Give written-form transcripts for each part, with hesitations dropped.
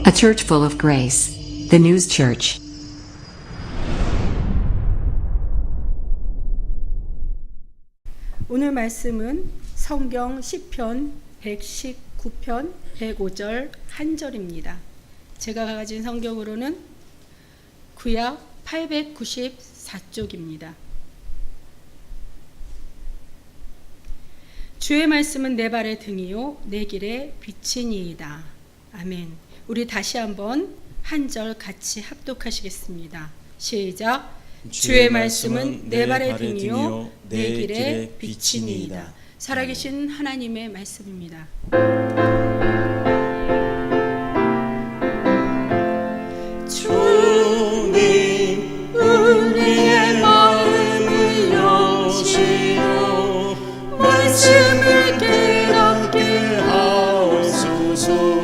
A church full of grace. The News Church. 오늘 말씀은 성경 시편 119편 105절 한 절입니다. 제가 가진 성경으로는 구약 894쪽입니다. 주의 말씀은 내 발의 등이요 내 길의 빛이니이다. 아멘. 우리 다시 한번 한 절 같이 합독하시겠습니다. 시작. 주의 말씀은 내 발의 등이요 내 길의 빛이니이다. 살아계신 하나님의 말씀입니다. 주님 우리의 마음을 여시어 말씀을 깨닫게 하옵소서.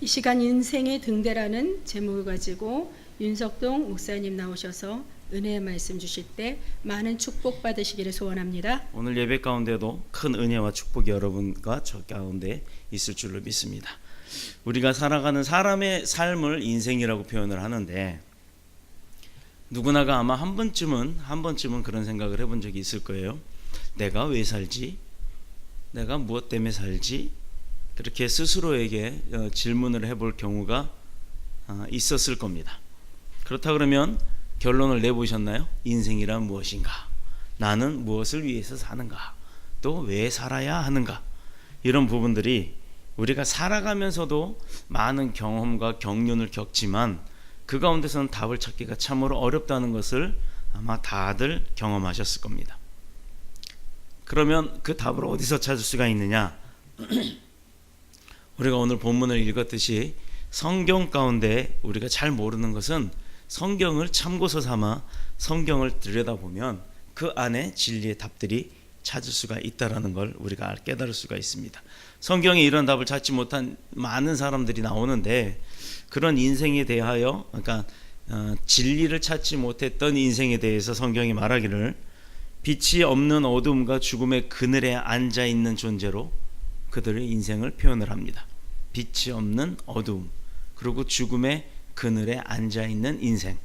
이 시간 인생의 등대라는 제목을 가지고 윤석동 목사님 나오셔서 은혜의 말씀 주실 때 많은 축복 받으시기를 소원합니다. 오늘 예배 가운데도 큰 은혜와 축복이 여러분과 저 가운데 있을 줄로 믿습니다. 우리가 살아가는 사람의 삶을 인생이라고 표현을 하는데 누구나가 아마 한 번쯤은 그런 생각을 해본 적이 있을 거예요. 내가 왜 살지? 내가 무엇 때문에 살지? 그렇게 스스로에게 질문을 해볼 경우가 있었을 겁니다. 그렇다 그러면 결론을 내보셨나요? 인생이란 무엇인가? 나는 무엇을 위해서 사는가? 또 왜 살아야 하는가? 이런 부분들이 우리가 살아가면서도 많은 경험과 경륜을 겪지만 그 가운데서는 답을 찾기가 참으로 어렵다는 것을 아마 다들 경험하셨을 겁니다. 그러면 그 답을 어디서 찾을 수가 있느냐? 우리가 오늘 본문을 읽었듯이 성경 가운데 우리가 잘 모르는 것은 성경을 참고서 삼아 성경을 들여다보면 그 안에 진리의 답들이 찾을 수가 있다는 걸 우리가 깨달을 수가 있습니다. 성경에 이런 답을 찾지 못한 많은 사람들이 나오는데 그런 인생에 대하여 그러니까 진리를 찾지 못했던 인생에 대해서 성경이 말하기를 빛이 없는 어둠과 죽음의 그늘에 앉아있는 존재로 그들의 인생을 표현을 합니다. 빛이 없는 어둠 그리고 죽음의 그늘에 앉아있는 인생.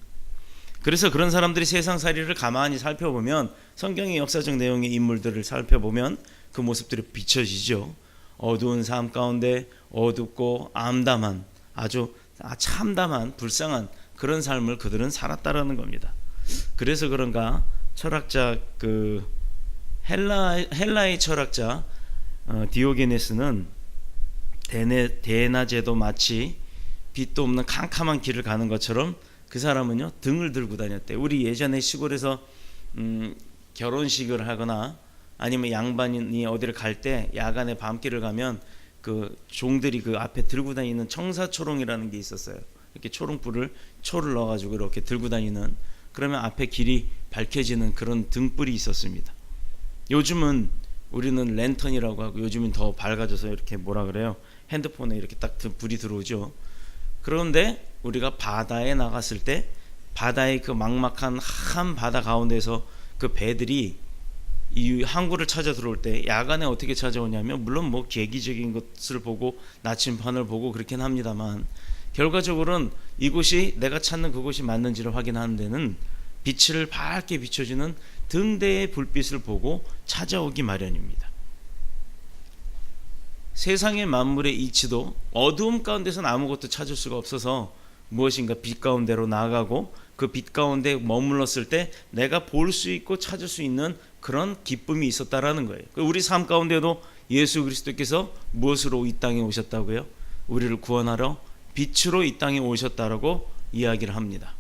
그래서 그런 사람들이 세상살이를 가만히 살펴보면 성경의 역사적 내용의 인물들을 살펴보면 그 모습들이 비춰지죠. 어두운 삶 가운데 어둡고 암담한 아주 참담한 불쌍한 그런 삶을 그들은 살았다라는 겁니다. 그래서 그런가 철학자 헬라의 철학자 디오게네스는 대낮에도 마치 빛도 없는 캄캄한 길을 가는 것처럼 그 사람은요 등을 들고 다녔대요. 우리 예전에 시골에서 결혼식을 하거나 아니면 양반이 어디를 갈 때 야간에 밤길을 가면 그 종들이 그 앞에 들고 다니는 청사초롱이라는 게 있었어요. 이렇게 초를 넣어가지고 이렇게 들고 다니는, 그러면 앞에 길이 밝혀지는 그런 등불이 있었습니다. 요즘은 우리는 랜턴이라고 하고 요즘은 더 밝아져서 이렇게 뭐라 그래요? 핸드폰에 이렇게 딱 불이 들어오죠. 그런데 우리가 바다에 나갔을 때 바다의 그 막막한 한 바다 가운데서 그 배들이 이 항구를 찾아 들어올 때 야간에 어떻게 찾아오냐면 물론 뭐 계기적인 것을 보고 나침반을 보고 그렇긴 합니다만 결과적으로는 이곳이 내가 찾는 그곳이 맞는지를 확인하는 데는 빛을 밝게 비춰주는 등대의 불빛을 보고 찾아오기 마련입니다. 세상의 만물의 이치도 어두움 가운데서는 아무것도 찾을 수가 없어서 무엇인가 빛 가운데로 나아가고 그 빛 가운데 머물렀을 때 내가 볼 수 있고 찾을 수 있는 그런 기쁨이 있었다라는 거예요. 우리 삶 가운데도 예수 그리스도께서 무엇으로 이 땅에 오셨다고요? 우리를 구원하러 빛으로 이 땅에 오셨다라고 이야기를 합니다.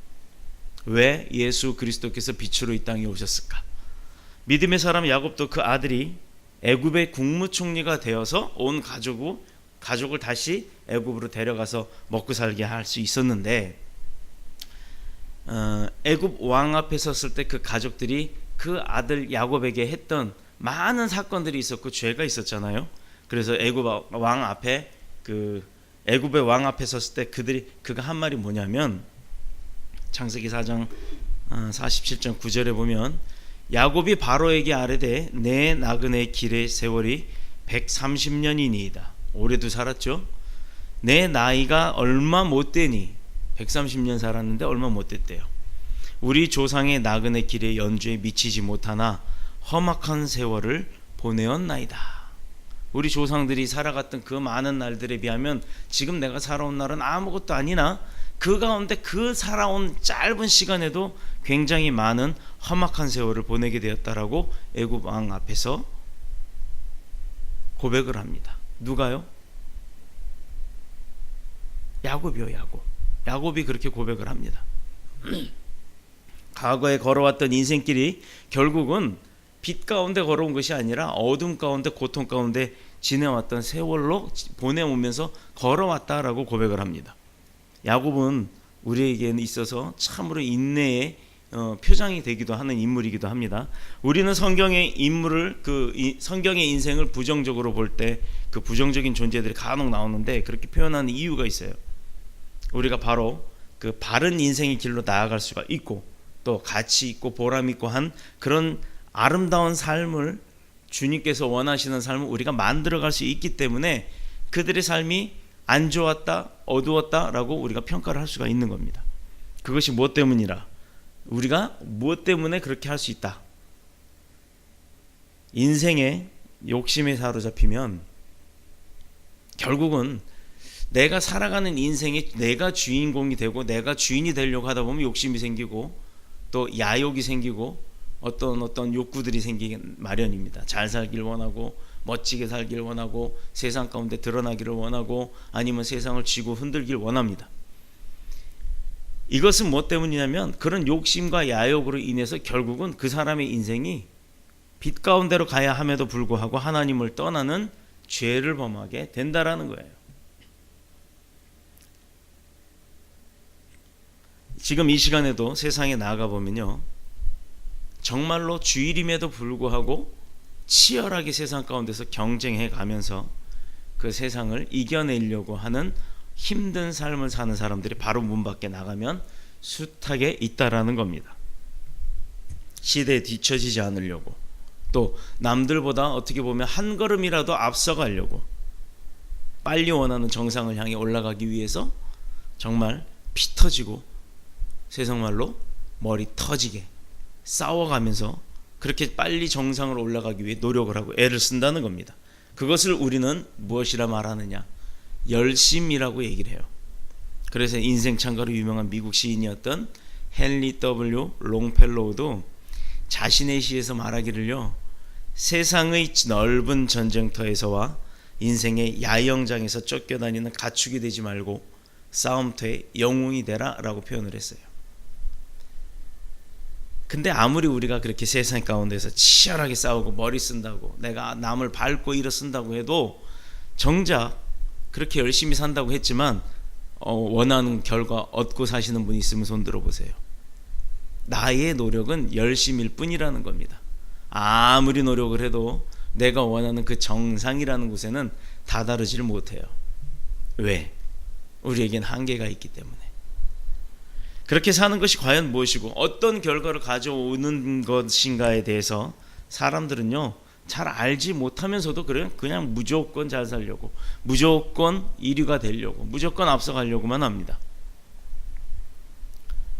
왜 예수 그리스도께서 빛으로 이 땅에 오셨을까? 믿음의 사람 야곱도 그 아들이 애굽의 국무총리가 되어서 온 가족을 다시 애굽으로 데려가서 먹고 살게 할 수 있었는데 애굽 왕 앞에 섰을 때 그 가족들이 그 아들 야곱에게 했던 많은 사건들이 있었고 죄가 있었잖아요. 그래서 애굽의 왕 앞에 섰을 때 그가 한 말이 뭐냐면 창세기 4장 47장 9절에 보면 야곱이 바로에게 아뢰되 내 나그네 길의 세월이 130년이니이다. 올해도 살았죠. 내 나이가 얼마 못 되니 130년 살았는데 얼마 못 됐대요. 우리 조상의 나그네 길의 연주에 미치지 못하나 험악한 세월을 보내었나이다. 우리 조상들이 살아갔던 그 많은 날들에 비하면 지금 내가 살아온 날은 아무것도 아니나 그 가운데 그 살아온 짧은 시간에도 굉장히 많은 험악한 세월을 보내게 되었다라고 애굽 왕 앞에서 고백을 합니다. 누가요? 야곱이요. 야곱이 그렇게 고백을 합니다. 과거에 걸어왔던 인생길이 결국은 빛 가운데 걸어온 것이 아니라 어둠 가운데 고통 가운데 지내왔던 세월로 보내오면서 걸어왔다라고 고백을 합니다. 야곱은 우리에게 있어서 참으로 인내의 표장이 되기도 하는 인물이기도 합니다. 우리는 성경의 인물을 성경의 인생을 부정적으로 볼 때 그 부정적인 존재들이 간혹 나오는데 그렇게 표현하는 이유가 있어요. 우리가 바로 그 바른 인생의 길로 나아갈 수가 있고 또 가치 있고 보람 있고 한 그런 아름다운 삶을 주님께서 원하시는 삶을 우리가 만들어갈 수 있기 때문에 그들의 삶이 안 좋았다, 어두웠다라고 우리가 평가를 할 수가 있는 겁니다. 그것이 무엇 때문이라? 우리가 무엇 때문에 그렇게 할 수 있다? 인생에 욕심에 사로잡히면 결국은 내가 살아가는 인생에 내가 주인공이 되고 내가 주인이 되려고 하다 보면 욕심이 생기고 또 야욕이 생기고 어떤 욕구들이 생기기 마련입니다. 잘 살길 원하고 멋지게 살길 원하고 세상 가운데 드러나기를 원하고 아니면 세상을 쥐고 흔들길 원합니다. 이것은 뭐 때문이냐면 그런 욕심과 야욕으로 인해서 결국은 그 사람의 인생이 빛 가운데로 가야 함에도 불구하고 하나님을 떠나는 죄를 범하게 된다라는 거예요. 지금 이 시간에도 세상에 나아가 보면요, 정말로 주일임에도 불구하고 치열하게 세상 가운데서 경쟁해 가면서 그 세상을 이겨내려고 하는 힘든 삶을 사는 사람들이 바로 문 밖에 나가면 숱하게 있다라는 겁니다. 시대에 뒤처지지 않으려고, 또 남들보다 어떻게 보면 한 걸음이라도 앞서가려고, 빨리 원하는 정상을 향해 올라가기 위해서 정말 피 터지고 세상 말로 머리 터지게 싸워가면서 그렇게 빨리 정상으로 올라가기 위해 노력을 하고 애를 쓴다는 겁니다. 그것을 우리는 무엇이라 말하느냐? 열심이라고 얘기를 해요. 그래서 인생 찬가로 유명한 미국 시인이었던 헨리 W. 롱펠로우도 자신의 시에서 말하기를요, 세상의 넓은 전쟁터에서와 인생의 야영장에서 쫓겨다니는 가축이 되지 말고 싸움터의 영웅이 되라 라고 표현을 했어요. 근데 아무리 우리가 그렇게 세상 가운데서 치열하게 싸우고 머리 쓴다고 내가 남을 밟고 일어선다고 해도 정작 그렇게 열심히 산다고 했지만 원하는 결과 얻고 사시는 분이 있으면 손 들어보세요. 나의 노력은 열심일 뿐이라는 겁니다. 아무리 노력을 해도 내가 원하는 그 정상이라는 곳에는 다다르지를 못해요. 왜? 우리에겐 한계가 있기 때문에. 그렇게 사는 것이 과연 무엇이고 어떤 결과를 가져오는 것인가에 대해서 사람들은요, 잘 알지 못하면서도 그냥 무조건 잘 살려고, 무조건 1위가 되려고, 무조건 앞서가려고만 합니다.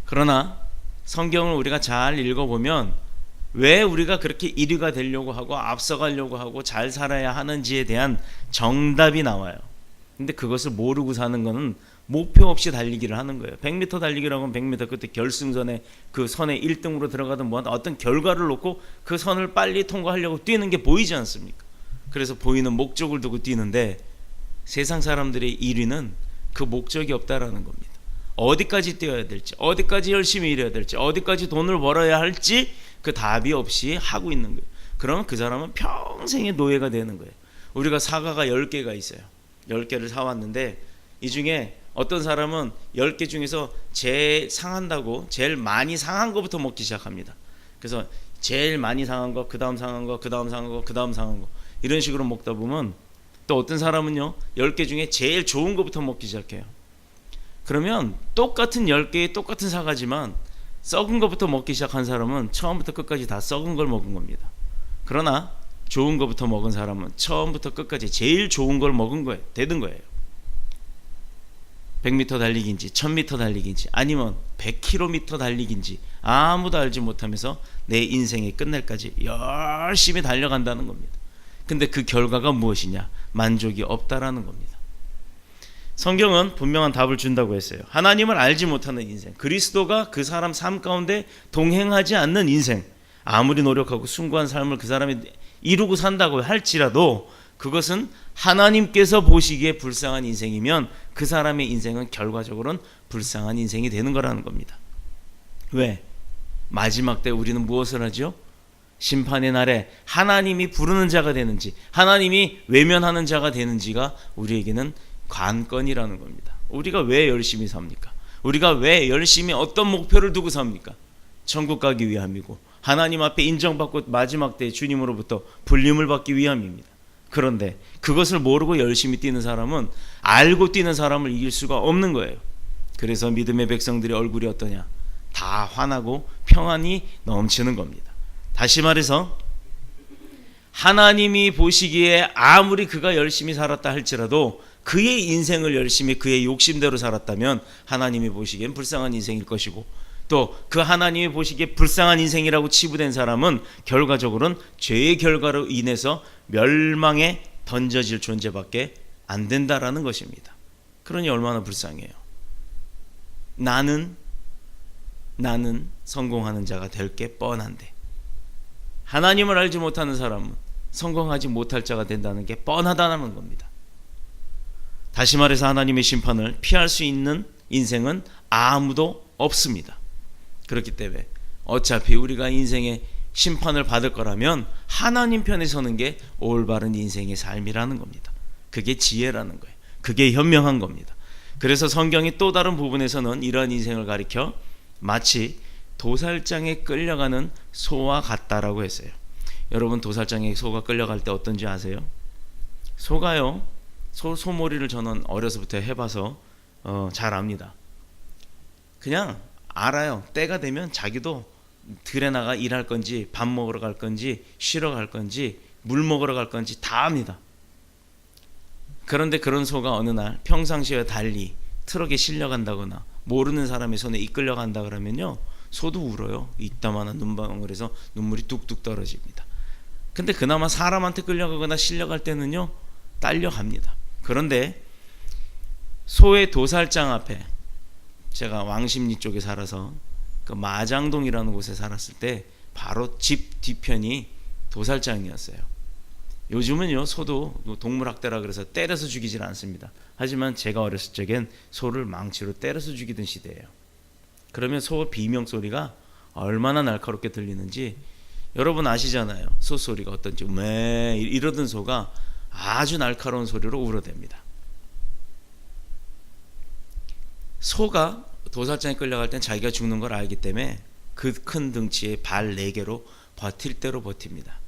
그러나 성경을 우리가 잘 읽어보면 왜 우리가 그렇게 1위가 되려고 하고 앞서가려고 하고 잘 살아야 하는지에 대한 정답이 나와요. 근데 그것을 모르고 사는 거는 목표 없이 달리기를 하는 거예요. 100m 달리기라고 하면 100m 그때 결승전에 그 선에 1등으로 들어가든 뭐 어떤 결과를 놓고 그 선을 빨리 통과하려고 뛰는 게 보이지 않습니까? 그래서 보이는 목적을 두고 뛰는데 세상 사람들의 1위는 그 목적이 없다라는 겁니다. 어디까지 뛰어야 될지, 어디까지 열심히 일해야 될지, 어디까지 돈을 벌어야 할지 그 답이 없이 하고 있는 거예요. 그러면 그 사람은 평생의 노예가 되는 거예요. 우리가 사과가 10개가 있어요. 10개를 사왔는데 이 중에 어떤 사람은 10개 중에서 제일 상한다고 제일 많이 상한 거부터 먹기 시작합니다. 그래서 제일 많이 상한 거, 그 다음 상한 거, 그 다음 상한 거, 그 다음 상한 거, 이런 식으로 먹다 보면 또 어떤 사람은요 10개 중에 제일 좋은 거부터 먹기 시작해요. 그러면 똑같은 10개의 똑같은 사과지만 썩은 것부터 먹기 시작한 사람은 처음부터 끝까지 다 썩은 걸 먹은 겁니다. 그러나 좋은 것부터 먹은 사람은 처음부터 끝까지 제일 좋은 걸 먹은 거예요. 되는 거예요. 100m 달리기인지 1000m 달리기인지 아니면 100km 달리기인지 아무도 알지 못하면서 내 인생의 끝날까지 열심히 달려간다는 겁니다. 근데 그 결과가 무엇이냐? 만족이 없다라는 겁니다. 성경은 분명한 답을 준다고 했어요. 하나님을 알지 못하는 인생, 그리스도가 그 사람 삶 가운데 동행하지 않는 인생, 아무리 노력하고 숭고한 삶을 그 사람이 이루고 산다고 할지라도 그것은 하나님께서 보시기에 불쌍한 인생이면 그 사람의 인생은 결과적으로는 불쌍한 인생이 되는 거라는 겁니다. 왜? 마지막 때 우리는 무엇을 하죠? 심판의 날에 하나님이 부르는 자가 되는지 하나님이 외면하는 자가 되는지가 우리에게는 관건이라는 겁니다. 우리가 왜 열심히 삽니까? 우리가 왜 열심히 어떤 목표를 두고 삽니까? 천국 가기 위함이고 하나님 앞에 인정받고 마지막 때 주님으로부터 불림을 받기 위함입니다. 그런데 그것을 모르고 열심히 뛰는 사람은 알고 뛰는 사람을 이길 수가 없는 거예요. 그래서 믿음의 백성들의 얼굴이 어떠냐? 다 화나고 평안이 넘치는 겁니다. 다시 말해서 하나님이 보시기에 아무리 그가 열심히 살았다 할지라도 그의 인생을 열심히 그의 욕심대로 살았다면 하나님이 보시기엔 불쌍한 인생일 것이고 또 그 하나님이 보시기에 불쌍한 인생이라고 치부된 사람은 결과적으로는 죄의 결과로 인해서 멸망에 던져질 존재밖에 안 된다라는 것입니다. 그러니 얼마나 불쌍해요. 나는 성공하는 자가 될 게 뻔한데 하나님을 알지 못하는 사람은 성공하지 못할 자가 된다는 게 뻔하다는 겁니다. 다시 말해서 하나님의 심판을 피할 수 있는 인생은 아무도 없습니다. 그렇기 때문에 어차피 우리가 인생의 심판을 받을 거라면 하나님 편에 서는 게 올바른 인생의 삶이라는 겁니다. 그게 지혜라는 거예요. 그게 현명한 겁니다. 그래서 성경이 또 다른 부분에서는 이러한 인생을 가리켜 마치 도살장에 끌려가는 소와 같다라고 했어요. 여러분 도살장에 소가 끌려갈 때 어떤지 아세요? 소가요, 소몰이를 저는 어려서부터 해봐서 잘 압니다. 그냥 알아요. 때가 되면 자기도 들에 나가 일할 건지 밥 먹으러 갈 건지 쉬러 갈 건지 물 먹으러 갈 건지 다 압니다. 그런데 그런 소가 어느 날 평상시에 달리 트럭에 실려간다거나 모르는 사람의 손에 이끌려간다 그러면요 소도 울어요. 이따만한 눈방울에서 눈물이 뚝뚝 떨어집니다. 근데 그나마 사람한테 끌려가거나 실려갈 때는요 딸려갑니다. 그런데 소의 도살장 앞에, 제가 왕십리 쪽에 살아서 그 마장동이라는 곳에 살았을 때 바로 집 뒤편이 도살장이었어요. 요즘은요 소도 동물학대라 그래서 때려서 죽이질 않습니다. 하지만 제가 어렸을 적엔 소를 망치로 때려서 죽이던 시대예요. 그러면 소 비명 소리가 얼마나 날카롭게 들리는지 여러분 아시잖아요. 소 소리가 어떤지. 매 이러던 소가 아주 날카로운 소리로 울어댑니다. 소가 도살장에 끌려갈 땐 자기가 죽는 걸 알기 때문에 그 큰 등치에 발 4개로 버틸 대로 버팁니다.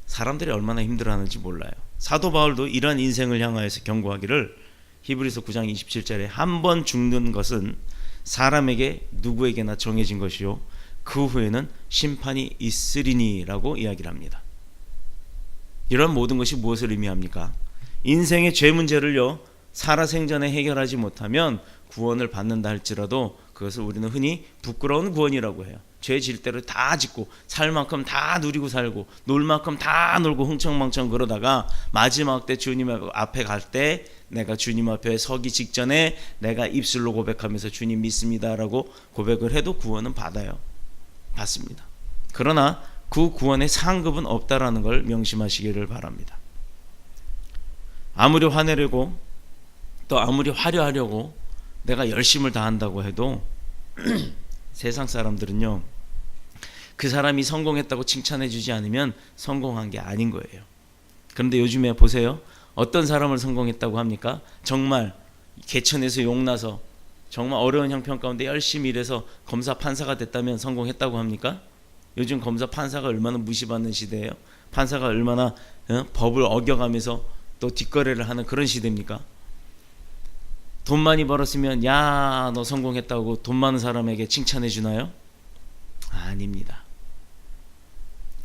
사람들이 얼마나 힘들어하는지 몰라요. 사도 바울도 이러한 인생을 향하여서 경고하기를 히브리서 9장 27절에 한 번 죽는 것은 사람에게 누구에게나 정해진 것이요 그 후에는 심판이 있으리니 라고 이야기를 합니다. 이런 모든 것이 무엇을 의미합니까? 인생의 죄 문제를요 살아생전에 해결하지 못하면 구원을 받는다 할지라도 그것을 우리는 흔히 부끄러운 구원이라고 해요. 죄 질 대로 다 짓고 살 만큼 다 누리고 살고 놀 만큼 다 놀고 흥청망청 그러다가 마지막 때 주님 앞에 갈 때 내가 주님 앞에 서기 직전에 내가 입술로 고백하면서 주님 믿습니다라고 고백을 해도 구원은 받습니다. 그러나 그 구원의 상급은 없다라는 걸 명심하시기를 바랍니다. 아무리 화내려고 또 아무리 화려하려고 내가 열심을 다한다고 해도 세상 사람들은요 그 사람이 성공했다고 칭찬해 주지 않으면 성공한 게 아닌 거예요. 그런데 요즘에 보세요. 어떤 사람을 성공했다고 합니까? 정말 개천에서 용나서 정말 어려운 형편 가운데 열심히 일해서 검사 판사가 됐다면 성공했다고 합니까? 요즘 검사 판사가 얼마나 무시받는 시대예요. 판사가 얼마나 법을 어겨가면서 또 뒷거래를 하는 그런 시대입니까? 돈 많이 벌었으면 야 너 성공했다고 돈 많은 사람에게 칭찬해 주나요? 아닙니다.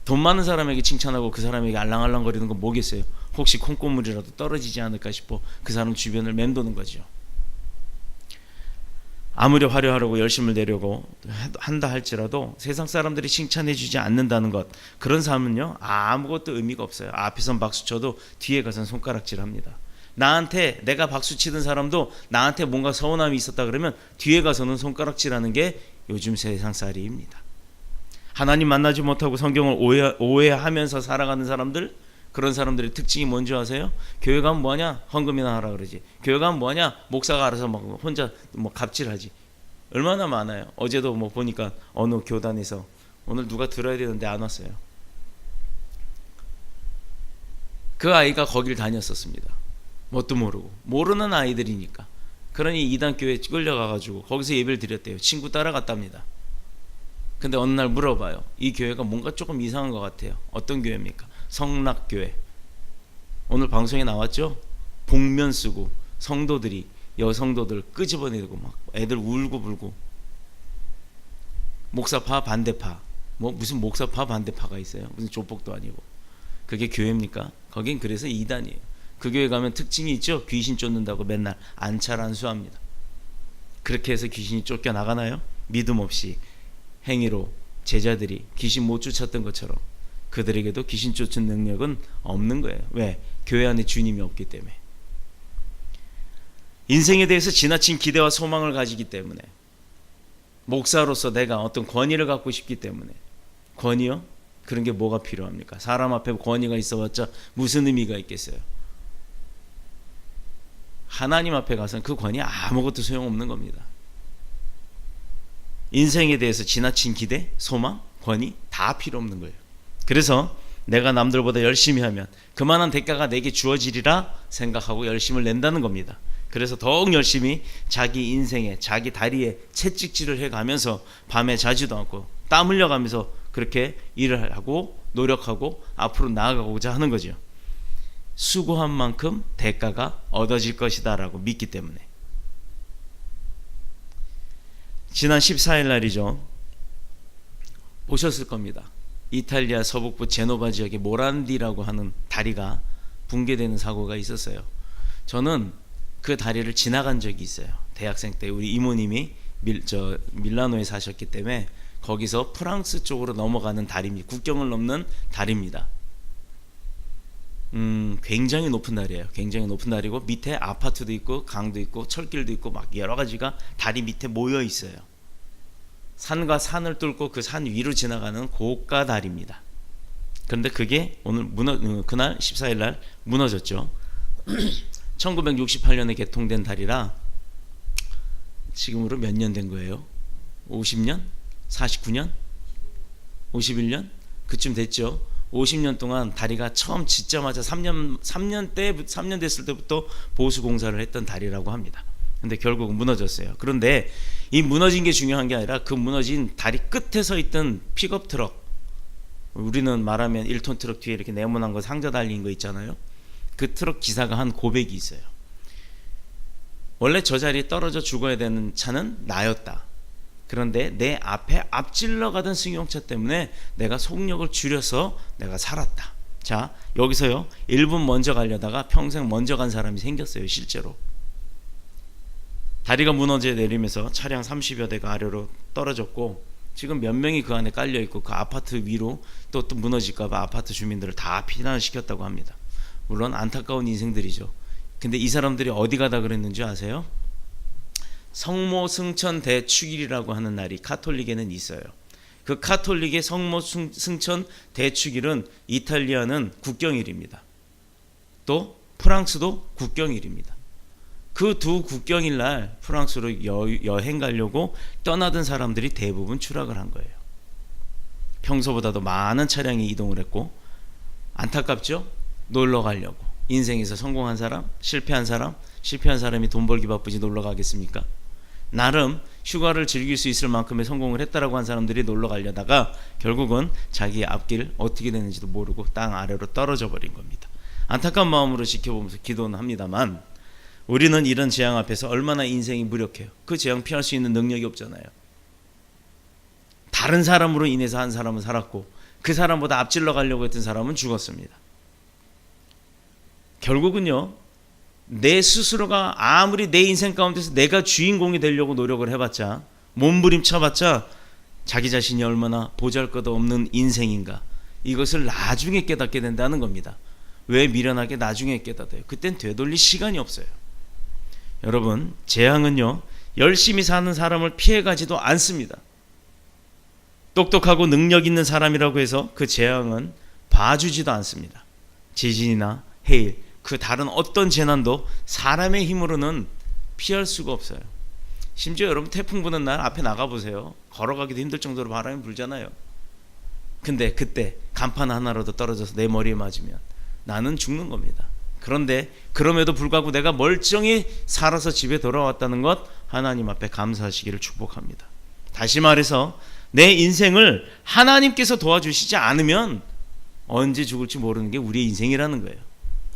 돈 많은 사람에게 칭찬하고 그 사람에게 알랑알랑거리는 건 뭐겠어요? 혹시 콩고물이라도 떨어지지 않을까 싶어 그 사람 주변을 맴도는 거죠. 아무리 화려하려고 열심을 내려고 한다 할지라도 세상 사람들이 칭찬해 주지 않는다는 것, 그런 삶은요 아무것도 의미가 없어요. 앞에선 박수 쳐도 뒤에 가서는 손가락질합니다. 나한테 내가 박수 치던 사람도 나한테 뭔가 서운함이 있었다 그러면 뒤에 가서는 손가락질하는 게 요즘 세상살이입니다. 하나님 만나지 못하고 성경을 오해하면서 살아가는 사람들, 그런 사람들의 특징이 뭔지 아세요? 교회 가면 뭐하냐? 헌금이나 하라 그러지. 교회 가면 뭐하냐? 목사가 알아서 막 혼자 뭐 갑질하지. 얼마나 많아요. 어제도 뭐 보니까 어느 교단에서 오늘 누가 들어야 되는데 안 왔어요. 그 아이가 거길 다녔었습니다. 뭣도 모르고, 모르는 아이들이니까. 그러니 이단 교회에 끌려가가지고 거기서 예배를 드렸대요. 친구 따라갔답니다. 근데 어느 날 물어봐요. 이 교회가 뭔가 조금 이상한 것 같아요. 어떤 교회입니까? 성락교회. 오늘 방송에 나왔죠? 복면 쓰고 성도들이, 여성도들 끄집어내고 막 애들 울고불고. 목사파 반대파, 뭐 무슨 목사파 반대파가 있어요? 무슨 조폭도 아니고. 그게 교회입니까? 거긴 그래서 이단이에요. 그 교회 가면 특징이 있죠? 귀신 쫓는다고 맨날 안찰안수합니다. 그렇게 해서 귀신이 쫓겨나가나요? 믿음 없이 행위로 제자들이 귀신 못 쫓았던 것처럼 그들에게도 귀신 쫓은 능력은 없는 거예요. 왜? 교회 안에 주님이 없기 때문에. 인생에 대해서 지나친 기대와 소망을 가지기 때문에, 목사로서 내가 어떤 권위를 갖고 싶기 때문에. 권위요? 그런 게 뭐가 필요합니까? 사람 앞에 권위가 있어봤자 무슨 의미가 있겠어요? 하나님 앞에 가서는 그 권위 아무것도 소용없는 겁니다. 인생에 대해서 지나친 기대, 소망, 권위 다 필요 없는 거예요. 그래서 내가 남들보다 열심히 하면 그만한 대가가 내게 주어지리라 생각하고 열심을 낸다는 겁니다. 그래서 더욱 열심히 자기 인생에, 자기 다리에 채찍질을 해가면서 밤에 자지도 않고 땀 흘려가면서 그렇게 일을 하고 노력하고 앞으로 나아가고자 하는 거죠. 수고한 만큼 대가가 얻어질 것이다 라고 믿기 때문에. 지난 14일 날이죠. 보셨을 겁니다. 이탈리아 서북부 제노바 지역의 모란디라고 하는 다리가 붕괴되는 사고가 있었어요. 저는 그 다리를 지나간 적이 있어요. 대학생 때 우리 이모님이 밀라노에 사셨기 때문에 거기서 프랑스 쪽으로 넘어가는 다리입니다. 국경을 넘는 다리입니다. 굉장히 높은 다리예요. 굉장히 높은 다리고 밑에 아파트도 있고 강도 있고 철길도 있고 막 여러 가지가 다리 밑에 모여 있어요. 산과 산을 뚫고 그 산 위로 지나가는 고가 다리입니다. 그런데 그게 오늘 그날 14일 날 무너졌죠. 1968년에 개통된 다리라 지금으로 몇 년 된 거예요? 50년? 49년? 51년? 그쯤 됐죠. 50년 동안 다리가 처음 짓자마자 3년 됐을 때부터 보수 공사를 했던 다리라고 합니다. 근데 결국은 무너졌어요. 그런데 이 무너진 게 중요한 게 아니라 그 무너진 다리 끝에 서 있던 픽업 트럭, 우리는 말하면 1톤 트럭 뒤에 이렇게 네모난 거 상자 달린 거 있잖아요. 그 트럭 기사가 한 고백이 있어요. 원래 저 자리에 떨어져 죽어야 되는 차는 나였다. 그런데 내 앞에 앞질러 가던 승용차 때문에 내가 속력을 줄여서 내가 살았다. 자, 여기서요 1분 먼저 가려다가 평생 먼저 간 사람이 생겼어요. 실제로 다리가 무너져 내리면서 차량 30여 대가 아래로 떨어졌고 지금 몇 명이 그 안에 깔려있고 그 아파트 위로 또 무너질까봐 아파트 주민들을 다 피난을 시켰다고 합니다. 물론 안타까운 인생들이죠. 근데 이 사람들이 어디 가다 그랬는지 아세요? 성모 승천 대축일이라고 하는 날이 카톨릭에는 있어요. 그 카톨릭의 성모 승천 대축일은 이탈리아는 국경일입니다. 또 프랑스도 국경일입니다. 그 두 국경일 날 프랑스로 여행 가려고 떠나던 사람들이 대부분 추락을 한 거예요. 평소보다도 많은 차량이 이동을 했고 안타깝죠? 놀러 가려고. 인생에서 성공한 사람, 실패한 사람이 돈 벌기 바쁘지 놀러 가겠습니까? 나름 휴가를 즐길 수 있을 만큼의 성공을 했다라고 한 사람들이 놀러 가려다가 결국은 자기의 앞길 어떻게 되는지도 모르고 땅 아래로 떨어져 버린 겁니다. 안타까운 마음으로 지켜보면서 기도는 합니다만 우리는 이런 재앙 앞에서 얼마나 인생이 무력해요. 그 재앙 피할 수 있는 능력이 없잖아요. 다 다른 사람으로 인해서 한 사람은 살았고 그 사람보다 앞질러 가려고 했던 사람은 죽었습니다. 결국은요, 내 스스로가 아무리 내 인생 가운데서 내가 주인공이 되려고 노력을 해봤자, 몸부림쳐봤자 자기 자신이 얼마나 보잘것없는 인생인가, 이것을 나중에 깨닫게 된다는 겁니다. 왜 미련하게 나중에 깨닫아요? 그땐 되돌릴 시간이 없어요. 여러분, 재앙은요, 열심히 사는 사람을 피해가지도 않습니다. 똑똑하고 능력 있는 사람이라고 해서 그 재앙은 봐주지도 않습니다. 지진이나 해일, 그 다른 어떤 재난도 사람의 힘으로는 피할 수가 없어요. 심지어 여러분, 태풍 부는 날 앞에 나가보세요. 걸어가기도 힘들 정도로 바람이 불잖아요. 근데 그때 간판 하나라도 떨어져서 내 머리에 맞으면 나는 죽는 겁니다. 그런데 그럼에도 불구하고 내가 멀쩡히 살아서 집에 돌아왔다는 것, 하나님 앞에 감사하시기를 축복합니다. 다시 말해서 내 인생을 하나님께서 도와주시지 않으면 언제 죽을지 모르는 게 우리의 인생이라는 거예요.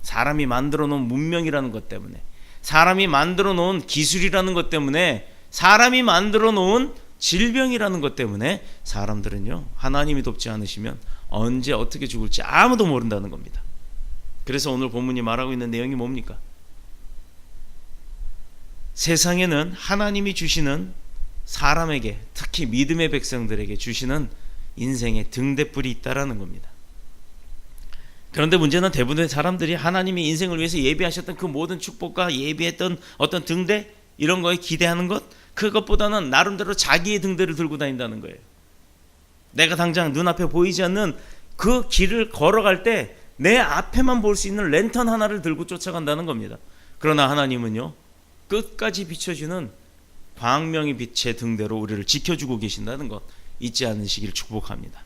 사람이 만들어 놓은 문명이라는 것 때문에, 사람이 만들어 놓은 기술이라는 것 때문에, 사람이 만들어 놓은 질병이라는 것 때문에 사람들은요, 하나님이 돕지 않으시면 언제 어떻게 죽을지 아무도 모른다는 겁니다. 그래서 오늘 본문이 말하고 있는 내용이 뭡니까? 세상에는 하나님이 주시는 사람에게, 특히 믿음의 백성들에게 주시는 인생의 등대불이 있다라는 겁니다. 그런데 문제는 대부분의 사람들이 하나님이 인생을 위해서 예비하셨던 그 모든 축복과 예비했던 어떤 등대, 이런 거에 기대하는 것, 그것보다는 나름대로 자기의 등대를 들고 다닌다는 거예요. 내가 당장 눈앞에 보이지 않는 그 길을 걸어갈 때 내 앞에만 볼 수 있는 랜턴 하나를 들고 쫓아간다는 겁니다. 그러나 하나님은요, 끝까지 비춰주는 광명의 빛의 등대로 우리를 지켜주고 계신다는 것 잊지 않으시기를 축복합니다.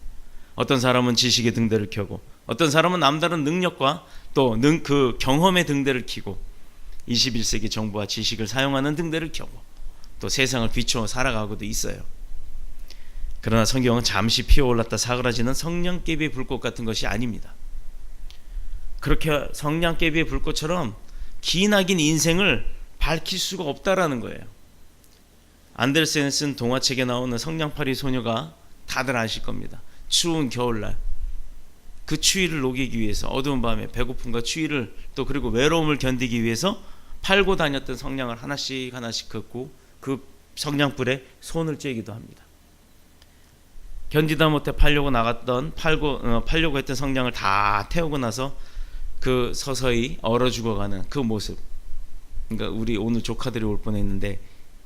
어떤 사람은 지식의 등대를 켜고, 어떤 사람은 남다른 능력과 또 그 경험의 등대를 켜고, 21세기 정보와 지식을 사용하는 등대를 켜고, 또 세상을 비추어 살아가고도 있어요. 그러나 성경은 잠시 피어올랐다 사그라지는 성냥개비의 불꽃 같은 것이 아닙니다. 그렇게 성냥개비의 불꽃처럼 기나긴 인생을 밝힐 수가 없다라는 거예요. 안데르센 쓴 동화책에 나오는 성냥팔이 소녀가 다들 아실 겁니다. 추운 겨울날 그 추위를 녹이기 위해서, 어두운 밤에 배고픔과 추위를 또 그리고 외로움을 견디기 위해서 팔고 다녔던 성냥을 하나씩 하나씩 긋고 그 성냥불에 손을 쬐기도 합니다. 견디다 못해 팔려고 했던 성냥을 다 태우고 나서 그 서서히 얼어 죽어가는 그 모습, 그러니까 우리 오늘 조카들이 올 뻔했는데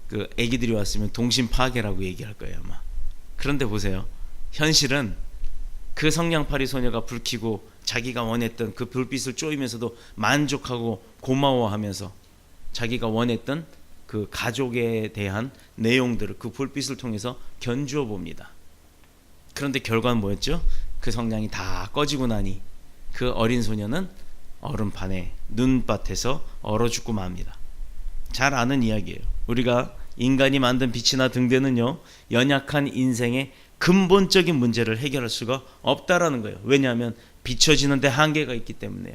그 아기들이 왔으면 동심 파괴라고 얘기할 거예요 아마. 그런데 보세요, 현실은 그 성냥팔이 소녀가 불 켜고 자기가 원했던 그 불빛을 쪼이면서도 만족하고 고마워하면서 자기가 원했던 그 가족에 대한 내용들을 그 불빛을 통해서 견주어 봅니다. 그런데 결과는 뭐였죠? 그 성냥이 다 꺼지고 나니 그 어린 소녀는 얼음판에 눈밭에서 얼어 죽고 맙니다. 잘 아는 이야기예요. 우리가 인간이 만든 빛이나 등대는요, 연약한 인생의 근본적인 문제를 해결할 수가 없다라는 거예요. 왜냐하면 비춰지는 데 한계가 있기 때문에요.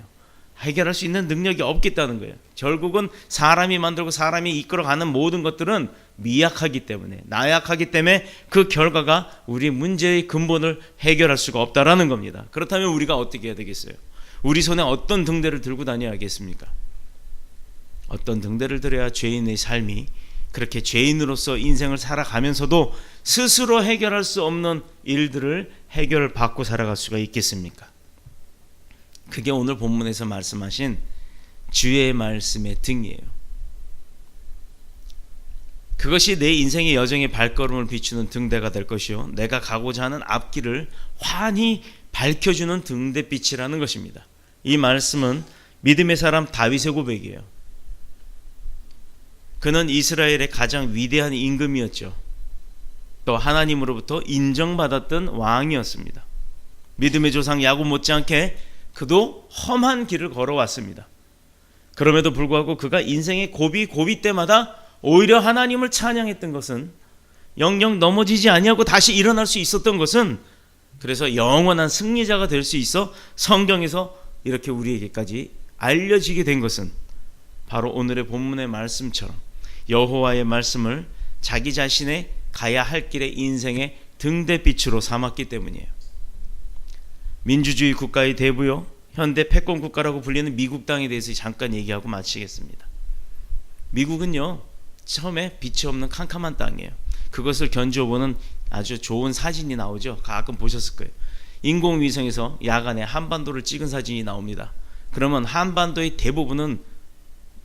해결할 수 있는 능력이 없겠다는 거예요. 결국은 사람이 만들고 사람이 이끌어가는 모든 것들은 미약하기 때문에, 나약하기 때문에 그 결과가 우리 문제의 근본을 해결할 수가 없다라는 겁니다. 그렇다면 우리가 어떻게 해야 되겠어요? 우리 손에 어떤 등대를 들고 다녀야겠습니까? 어떤 등대를 들어야 죄인의 삶이 그렇게 죄인으로서 인생을 살아가면서도 스스로 해결할 수 없는 일들을 해결받고 살아갈 수가 있겠습니까? 그게 오늘 본문에서 말씀하신 주의 말씀의 등이에요. 그것이 내 인생의 여정의 발걸음을 비추는 등대가 될 것이요, 내가 가고자 하는 앞길을 환히 밝혀주는 등대빛이라는 것입니다. 이 말씀은 믿음의 사람 다윗의 고백이에요. 그는 이스라엘의 가장 위대한 임금이었죠. 또 하나님으로부터 인정받았던 왕이었습니다. 믿음의 조상 야곱 못지않게 그도 험한 길을 걸어왔습니다. 그럼에도 불구하고 그가 인생의 고비 때마다 오히려 하나님을 찬양했던 것은, 영영 넘어지지 아니하고 다시 일어날 수 있었던 것은, 그래서 영원한 승리자가 될 수 있어 성경에서 이렇게 우리에게까지 알려지게 된 것은 바로 오늘의 본문의 말씀처럼 여호와의 말씀을 자기 자신의 가야 할 길의 인생의 등대빛으로 삼았기 때문이에요. 민주주의 국가의 대부요, 현대 패권 국가라고 불리는 미국 땅에 대해서 잠깐 얘기하고 마치겠습니다. 미국은요, 처음에 빛이 없는 캄캄한 땅이에요. 그것을 견주어보는 아주 좋은 사진이 나오죠. 가끔 보셨을 거예요. 인공위성에서 야간에 한반도를 찍은 사진이 나옵니다. 그러면 한반도의 대부분은,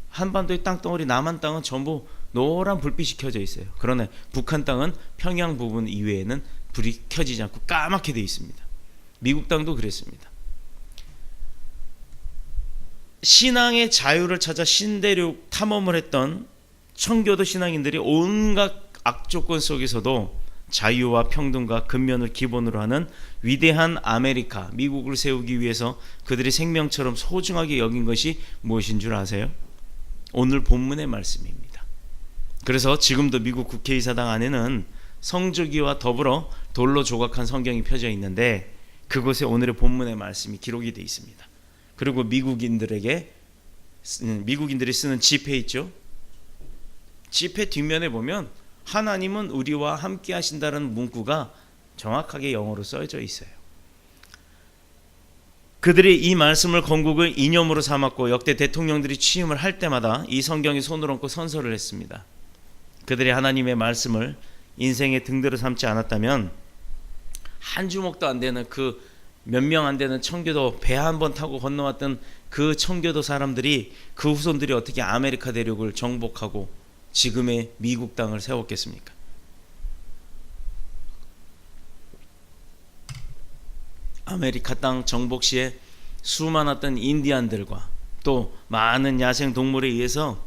한반도의 땅덩어리 남한 땅은 전부 노란 불빛이 켜져 있어요. 그러나 북한 땅은 평양 부분 이외에는 불이 켜지지 않고 까맣게 되어 있습니다. 미국 땅도 그랬습니다. 신앙의 자유를 찾아 신대륙 탐험을 했던 청교도 신앙인들이 온갖 악조건 속에서도 자유와 평등과 근면을 기본으로 하는 위대한 아메리카, 미국을 세우기 위해서 그들이 생명처럼 소중하게 여긴 것이 무엇인 줄 아세요? 오늘 본문의 말씀입니다. 그래서 지금도 미국 국회의사당 안에는 성조기와 더불어 돌로 조각한 성경이 펴져 있는데 그곳에 오늘의 본문의 말씀이 기록이 되어 있습니다. 그리고 미국인들이 쓰는 지폐 있죠? 지폐 뒷면에 보면 하나님은 우리와 함께 하신다는 문구가 정확하게 영어로 써져 있어요. 그들이 이 말씀을 건국을 이념으로 삼았고 역대 대통령들이 취임을 할 때마다 이 성경에 손을 얹고 선서를 했습니다. 그들이 하나님의 말씀을 인생의 등대로 삼지 않았다면 한 주먹도 안 되는 그 몇 명 안 되는 청교도 배 한 번 타고 건너왔던 그 청교도 사람들이, 그 후손들이 어떻게 아메리카 대륙을 정복하고 지금의 미국 땅을 세웠겠습니까? 아메리카 땅 정복 시에 수많았던 인디안들과 또 많은 야생 동물에 의해서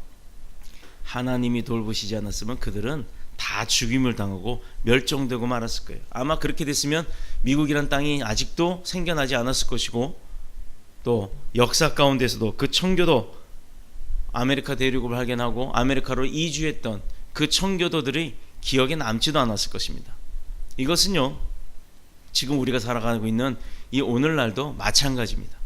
하나님이 돌보시지 않았으면 그들은 다 죽임을 당하고 멸종되고 말았을 거예요. 아마 그렇게 됐으면 미국이란 땅이 아직도 생겨나지 않았을 것이고, 또 역사 가운데서도 그 청교도 아메리카 대륙을 발견하고 아메리카로 이주했던 그 청교도들이 기억에 남지도 않았을 것입니다. 이것은요, 지금 우리가 살아가고 있는 이 오늘날도 마찬가지입니다.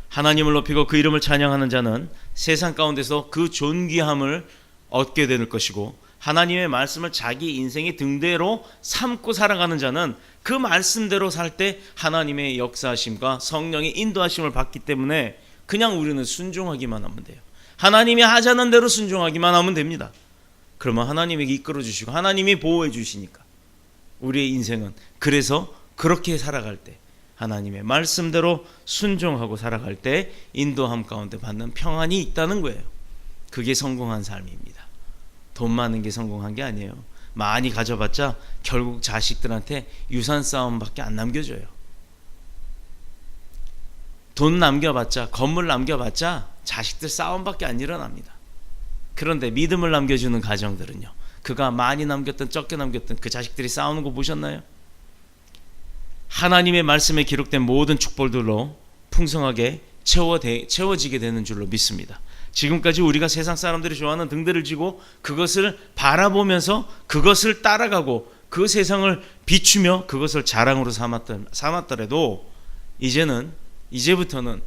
하나님을 높이고 그 이름을 찬양하는 자는 세상 가운데서 그 존귀함을 얻게 될 것이고, 하나님의 말씀을 자기 인생의 등대로 삼고 살아가는 자는 그 말씀대로 살 때 하나님의 역사하심과 성령의 인도하심을 받기 때문에 그냥 우리는 순종하기만 하면 돼요. 하나님이 하자는 대로 순종하기만 하면 됩니다. 그러면 하나님에게 이끌어 주시고 하나님이 보호해 주시니까 우리의 인생은, 그래서 그렇게 살아갈 때, 하나님의 말씀대로 순종하고 살아갈 때 인도함 가운데 받는 평안이 있다는 거예요. 그게 성공한 삶입니다. 돈 많은 게 성공한 게 아니에요. 많이 가져봤자 결국 자식들한테 유산 싸움밖에 안 남겨줘요. 돈 남겨봤자, 건물 남겨봤자 자식들 싸움밖에 안 일어납니다. 그런데 믿음을 남겨주는 가정들은요, 그가 많이 남겼든 적게 남겼든 그 자식들이 싸우는 거 보셨나요? 하나님의 말씀에 기록된 모든 축복들로 풍성하게 채워지게 되는 줄로 믿습니다. 지금까지 우리가 세상 사람들이 좋아하는 등대를 지고 그것을 바라보면서 그것을 따라가고 그 세상을 비추며 그것을 자랑으로 삼았더라도 이제부터는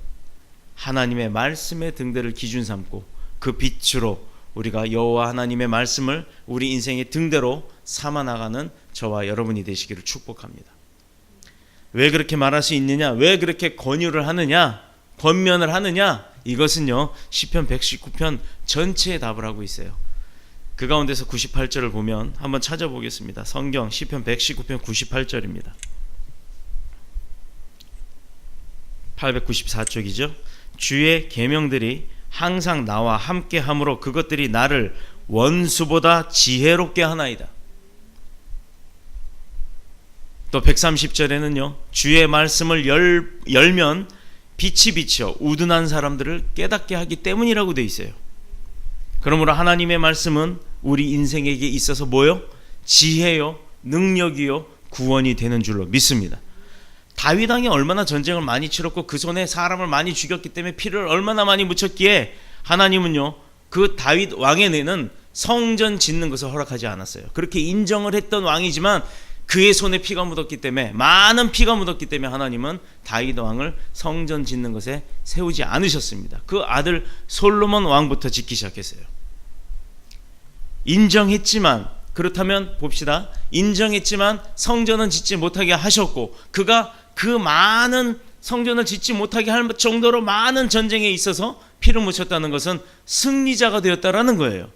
하나님의 말씀의 등대를 기준 삼고 그 빛으로 우리가 여호와 하나님의 말씀을 우리 인생의 등대로 삼아 나가는 저와 여러분이 되시기를 축복합니다. 왜 그렇게 말할 수 있느냐? 왜 그렇게 권유를 하느냐? 권면을 하느냐? 이것은요, 시편 119편 전체에 답을 하고 있어요. 그 가운데서 98절을 보면 한번 찾아보겠습니다. 성경 시편 119편 98절입니다. 894쪽이죠. 주의 계명들이 항상 나와 함께 함으로 그것들이 나를 원수보다 지혜롭게 하나이다. 또 130절에는요, 주의 말씀을 열면 빛이 비쳐 우둔한 사람들을 깨닫게 하기 때문이라고 되어 있어요. 그러므로 하나님의 말씀은 우리 인생에게 있어서 뭐요? 지혜요, 능력이요, 구원이 되는 줄로 믿습니다. 다윗 왕이 얼마나 전쟁을 많이 치렀고 그 손에 사람을 많이 죽였기 때문에 피를 얼마나 많이 묻혔기에 하나님은요, 그 다윗 왕의 뇌는 성전 짓는 것을 허락하지 않았어요. 그렇게 인정을 했던 왕이지만 그의 손에 피가 묻었기 때문에, 많은 피가 묻었기 때문에 하나님은 다윗 왕을 성전 짓는 것에 세우지 않으셨습니다. 그 아들 솔로몬 왕부터 짓기 시작했어요. 인정했지만 그렇다면 봅시다. 인정했지만 성전은 짓지 못하게 하셨고, 그가 그 많은 성전을 짓지 못하게 할 정도로 많은 전쟁에 있어서 피를 묻혔다는 것은 승리자가 되었다라는 거예요.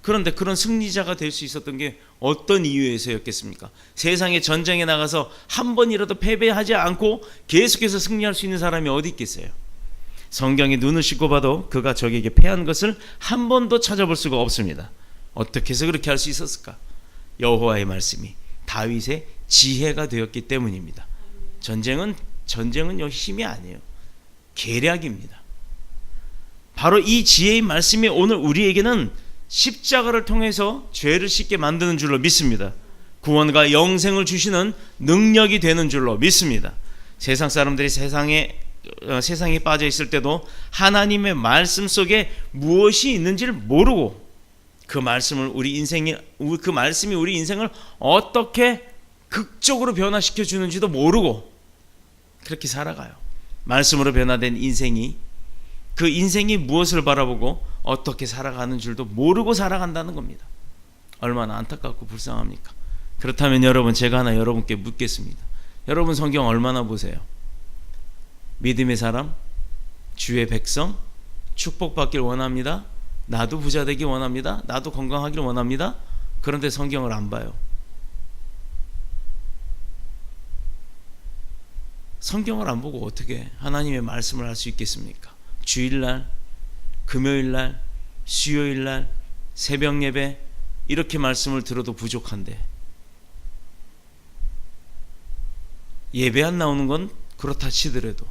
그런데 그런 승리자가 될 수 있었던 게 어떤 이유에서였겠습니까? 세상에 전쟁에 나가서 한 번이라도 패배하지 않고 계속해서 승리할 수 있는 사람이 어디 있겠어요? 성경에 눈을 씻고 봐도 그가 적에게 패한 것을 한 번도 찾아볼 수가 없습니다. 어떻게 해서 그렇게 할 수 있었을까? 여호와의 말씀이 다윗의 지혜가 되었기 때문입니다. 전쟁은 힘이 아니에요. 계략입니다. 바로 이 지혜의 말씀이 오늘 우리에게는 십자가를 통해서 죄를 씻게 만드는 줄로 믿습니다. 구원과 영생을 주시는 능력이 되는 줄로 믿습니다. 세상 사람들이 세상에 빠져 있을 때도 하나님의 말씀 속에 무엇이 있는지를 모르고 그 말씀이 우리 인생을 어떻게 극적으로 변화시켜 주는지도 모르고 그렇게 살아가요. 말씀으로 변화된 인생이, 그 인생이 무엇을 바라보고 어떻게 살아가는 줄도 모르고 살아간다는 겁니다. 얼마나 안타깝고 불쌍합니까? 그렇다면 여러분, 제가 하나 여러분께 묻겠습니다. 여러분 성경 얼마나 보세요? 믿음의 사람, 주의 백성, 축복받길 원합니다. 나도 부자 되길 원합니다. 나도 건강하길 원합니다. 그런데 성경을 안 봐요. 성경을 안 보고 어떻게 하나님의 말씀을 할 수 있겠습니까? 주일날, 금요일날, 수요일날, 새벽 예배 이렇게 말씀을 들어도 부족한데, 예배 안 나오는 건 그렇다 치더라도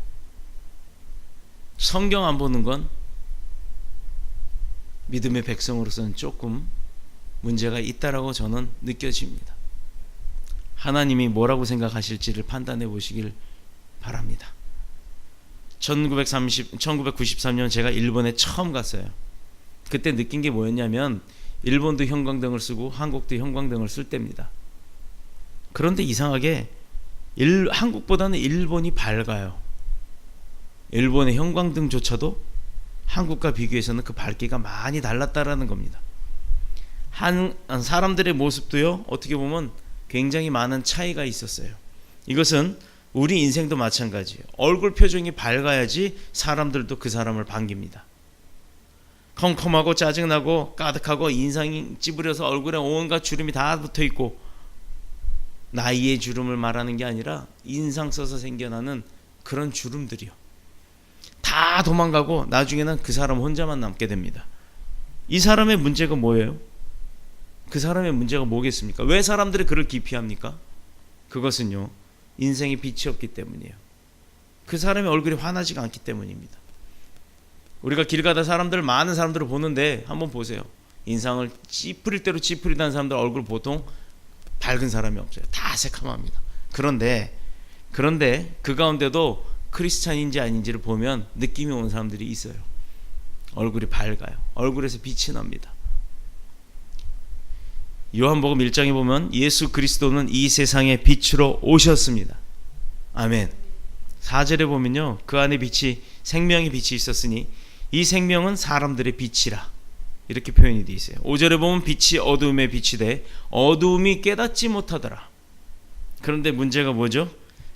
성경 안 보는 건 믿음의 백성으로서는 조금 문제가 있다라고 저는 느껴집니다. 하나님이 뭐라고 생각하실지를 판단해 보시길 바랍니다. 1993년 제가 일본에 처음 갔어요. 그때 느낀 게 뭐였냐면 일본도 형광등을 쓰고 한국도 형광등을 쓸 때입니다. 그런데 이상하게 한국보다는 일본이 밝아요. 일본의 형광등조차도 한국과 비교해서는 그 밝기가 많이 달랐다라는 겁니다. 사람들의 모습도요, 어떻게 보면 굉장히 많은 차이가 있었어요. 이것은 우리 인생도 마찬가지예요. 얼굴 표정이 밝아야지 사람들도 그 사람을 반깁니다. 컴컴하고 짜증나고 까득하고 인상이 찌부려서 얼굴에 온갖 주름이 다 붙어있고, 나이의 주름을 말하는 게 아니라 인상 써서 생겨나는 그런 주름들이요, 다 도망가고 나중에는 그 사람 혼자만 남게 됩니다. 이 사람의 문제가 뭐예요? 그 사람의 문제가 뭐겠습니까? 왜 사람들이 그를 기피합니까? 그것은요, 인생에 빛이 없기 때문이에요. 그 사람의 얼굴이 환하지가 않기 때문입니다. 우리가 길 가다 많은 사람들을 보는데 한번 보세요. 인상을 찌푸릴 대로 찌푸리다는 사람들 얼굴 보통 밝은 사람이 없어요. 다 새카맣습니다. 그런데 그 가운데도 크리스찬인지 아닌지를 보면 느낌이 오는 사람들이 있어요. 얼굴이 밝아요. 얼굴에서 빛이 납니다. 요한복음 1장에 보면 예수 그리스도는 이 세상에 빛으로 오셨습니다. 아멘. 4절에 보면요, 그 안에 빛이, 생명의 빛이 있었으니 이 생명은 사람들의 빛이라, 이렇게 표현이 되어 있어요. 5절에 보면 빛이 어두움에 빛이 돼 어두움이 깨닫지 못하더라. 그런데 문제가 뭐죠?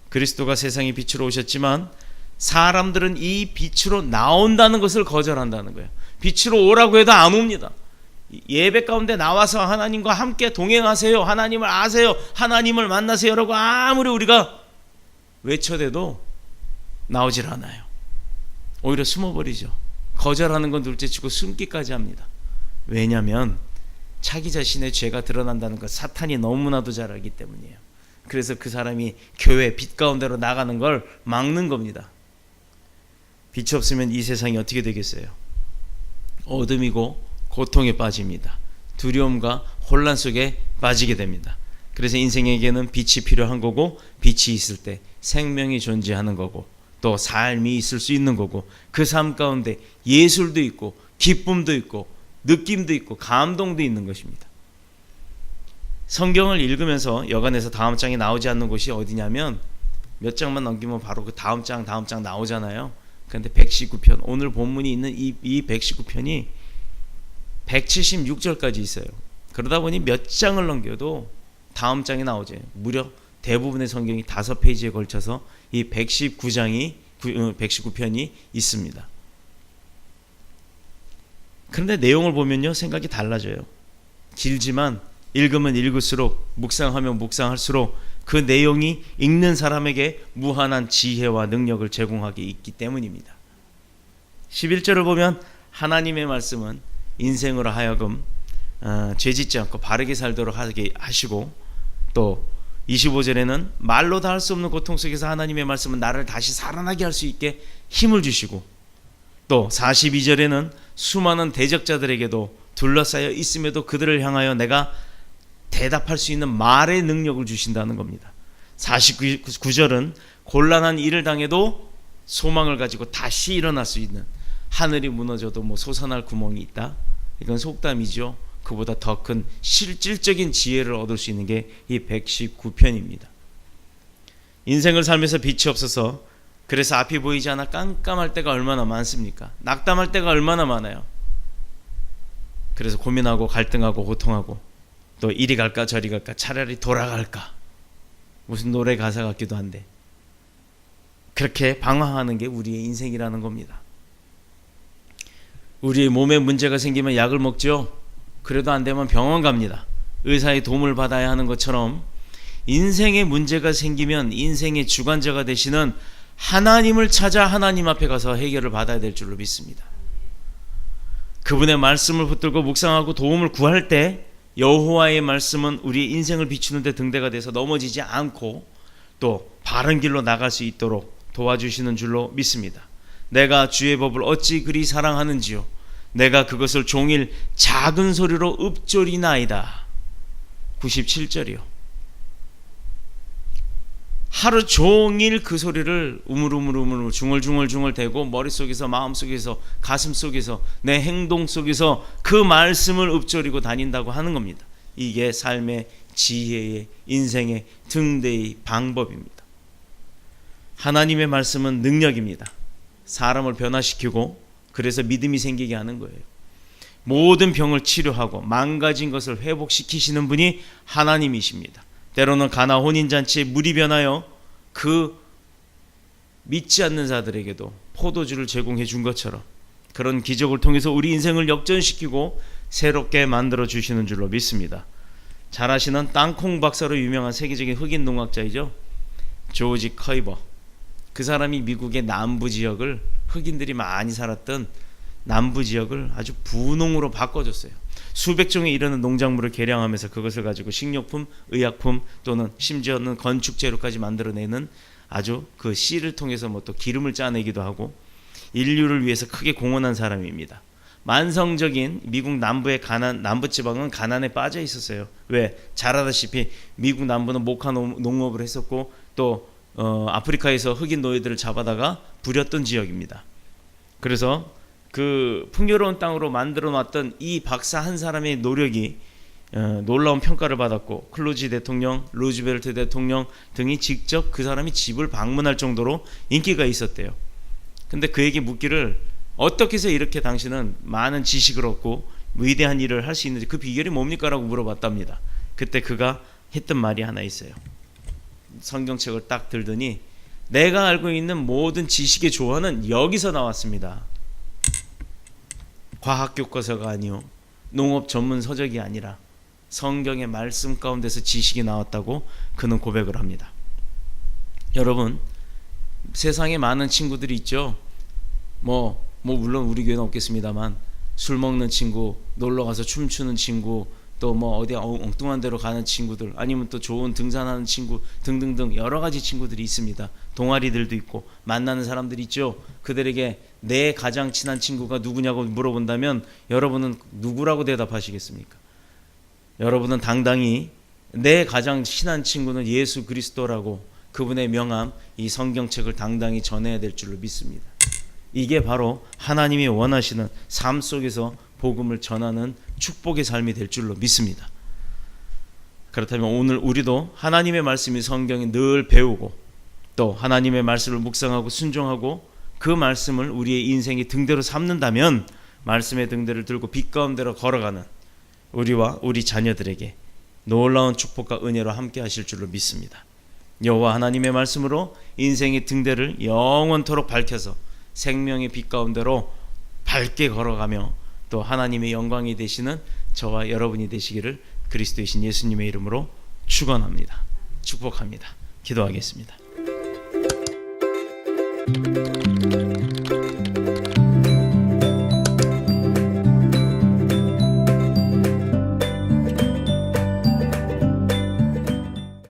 그리스도가 세상의 빛으로 오셨지만 사람들은 이 빛으로 나온다는 것을 거절한다는 거예요. 빛으로 오라고 해도 안 옵니다. 예배 가운데 나와서 하나님과 함께 동행하세요, 하나님을 아세요, 하나님을 만나세요라고 아무리 우리가 외쳐대도 나오질 않아요. 오히려 숨어버리죠. 거절하는 건 둘째치고 숨기까지 합니다. 왜냐하면 자기 자신의 죄가 드러난다는 것 사탄이 너무나도 잘 알기 때문이에요. 그래서 그 사람이 교회 빛 가운데로 나가는 걸 막는 겁니다. 빛이 없으면 이 세상이 어떻게 되겠어요? 어둠이고 고통에 빠집니다. 두려움과 혼란 속에 빠지게 됩니다. 그래서 인생에게는 빛이 필요한 거고, 빛이 있을 때 생명이 존재하는 거고, 또 삶이 있을 수 있는 거고, 그 삶 가운데 예술도 있고 기쁨도 있고 느낌도 있고 감동도 있는 것입니다. 성경을 읽으면서 여간에서 다음 장에 나오지 않는 곳이 어디냐면, 몇 장만 넘기면 바로 그 다음 장 나오잖아요. 그런데 119편, 오늘 본문이 있는 이 119편이 176절까지 있어요. 그러다 보니 몇 장을 넘겨도 다음 장이 나오죠. 무려 대부분의 성경이 5페이지에 걸쳐서 이 119편이 있습니다. 그런데 내용을 보면요, 생각이 달라져요. 길지만 읽으면 읽을수록, 묵상하면 묵상할수록 그 내용이 읽는 사람에게 무한한 지혜와 능력을 제공하기 있기 때문입니다. 11절을 보면 하나님의 말씀은 인생으로 하여금 죄짓지 않고 바르게 살도록 하게 하시고, 또 25절에는 말로 다 할 수 없는 고통 속에서 하나님의 말씀은 나를 다시 살아나게 할 수 있게 힘을 주시고, 또 42절에는 수많은 대적자들에게도 둘러싸여 있음에도 그들을 향하여 내가 대답할 수 있는 말의 능력을 주신다는 겁니다. 49절은 곤란한 일을 당해도 소망을 가지고 다시 일어날 수 있는, 하늘이 무너져도 뭐 솟아날 구멍이 있다, 이건 속담이죠. 그보다 더 큰 실질적인 지혜를 얻을 수 있는 게 이 119편입니다. 인생을 살면서 빛이 없어서, 그래서 앞이 보이지 않아 깜깜할 때가 얼마나 많습니까? 낙담할 때가 얼마나 많아요. 그래서 고민하고 갈등하고 고통하고, 또 이리 갈까 저리 갈까, 차라리 돌아갈까, 무슨 노래 가사 같기도 한데, 그렇게 방황하는 게 우리의 인생이라는 겁니다. 우리 몸에 문제가 생기면 약을 먹죠. 그래도 안 되면 병원 갑니다. 의사의 도움을 받아야 하는 것처럼 인생에 문제가 생기면 인생의 주관자가 되시는 하나님을 찾아 하나님 앞에 가서 해결을 받아야 될 줄로 믿습니다. 그분의 말씀을 붙들고 묵상하고 도움을 구할 때 여호와의 말씀은 우리 인생을 비추는 데 등대가 돼서 넘어지지 않고 또 바른 길로 나갈 수 있도록 도와주시는 줄로 믿습니다. 내가 주의 법을 어찌 그리 사랑하는지요, 내가 그것을 종일 작은 소리로 읊조리나이다. 97절이요. 하루 종일 그 소리를 우물우물 중얼중얼 대고 머릿속에서, 마음속에서, 가슴속에서, 내 행동 속에서 그 말씀을 읊조리고 다닌다고 하는 겁니다. 이게 삶의 지혜의, 인생의 등대의 방법입니다. 하나님의 말씀은 능력입니다. 사람을 변화시키고, 그래서 믿음이 생기게 하는 거예요. 모든 병을 치료하고 망가진 것을 회복시키시는 분이 하나님이십니다. 때로는 가나 혼인잔치에 물이 변하여 그 믿지 않는 자들에게도 포도주를 제공해 준 것처럼, 그런 기적을 통해서 우리 인생을 역전시키고 새롭게 만들어 주시는 줄로 믿습니다. 잘 아시는 땅콩 박사로 유명한 세계적인 흑인 농학자이죠. 조지 커이버. 그 사람이 미국의 남부 지역을, 흑인들이 많이 살았던 남부 지역을 아주 부농으로 바꿔줬어요. 수백 종에 이르는 농작물을 개량하면서 그것을 가지고 식료품, 의약품, 또는 심지어는 건축 재료까지 만들어내는, 아주 그 씨를 통해서 뭐 또 기름을 짜내기도 하고 인류를 위해서 크게 공헌한 사람입니다. 만성적인 미국 남부의 남부 지방은 가난에 빠져 있었어요. 왜? 잘 알다시피 미국 남부는 목화 농업을 했었고, 또 아프리카에서 흑인 노예들을 잡아다가 부렸던 지역입니다. 그래서 그 풍요로운 땅으로 만들어 놨던 이 박사 한 사람의 노력이 놀라운 평가를 받았고, 클루지 대통령, 루즈벨트 대통령 등이 직접 그 사람이 집을 방문할 정도로 인기가 있었대요. 근데 그에게 묻기를, 어떻게 해서 이렇게 당신은 많은 지식을 얻고 위대한 일을 할 수 있는지 그 비결이 뭡니까? 라고 물어봤답니다. 그때 그가 했던 말이 하나 있어요. 성경책을 딱 들더니, 내가 알고 있는 모든 지식의 조언은 여기서 나왔습니다. 과학 교과서가 아니요, 농업 전문 서적이 아니라 성경의 말씀 가운데서 지식이 나왔다고 그는 고백을 합니다. 여러분, 세상에 많은 친구들이 있죠. 뭐 물론 우리 교회는 없겠습니다만, 술 먹는 친구, 놀러 가서 춤추는 친구, 또 뭐 어디 엉뚱한 데로 가는 친구들, 아니면 또 좋은 등산하는 친구 등등등 여러 가지 친구들이 있습니다. 동아리들도 있고 만나는 사람들이 있죠. 그들에게 내 가장 친한 친구가 누구냐고 물어본다면 여러분은 누구라고 대답하시겠습니까? 여러분은 당당히 내 가장 친한 친구는 예수 그리스도라고, 그분의 명함, 이 성경책을 당당히 전해야 될 줄로 믿습니다. 이게 바로 하나님이 원하시는 삶 속에서 복음을 전하는 축복의 삶이 될 줄로 믿습니다. 그렇다면 오늘 우리도 하나님의 말씀이 성경에 늘 배우고, 또 하나님의 말씀을 묵상하고 순종하고 그 말씀을 우리의 인생의 등대로 삼는다면, 말씀의 등대를 들고 빛 가운데로 걸어가는 우리와 우리 자녀들에게 놀라운 축복과 은혜로 함께 하실 줄로 믿습니다. 여호와 하나님의 말씀으로 인생의 등대를 영원토록 밝혀서 생명의 빛 가운데로 밝게 걸어가며 또 하나님의 영광이 되시는 저와 여러분이 되시기를 그리스도의 신 예수님의 이름으로 축원합니다. 축복합니다. 기도하겠습니다.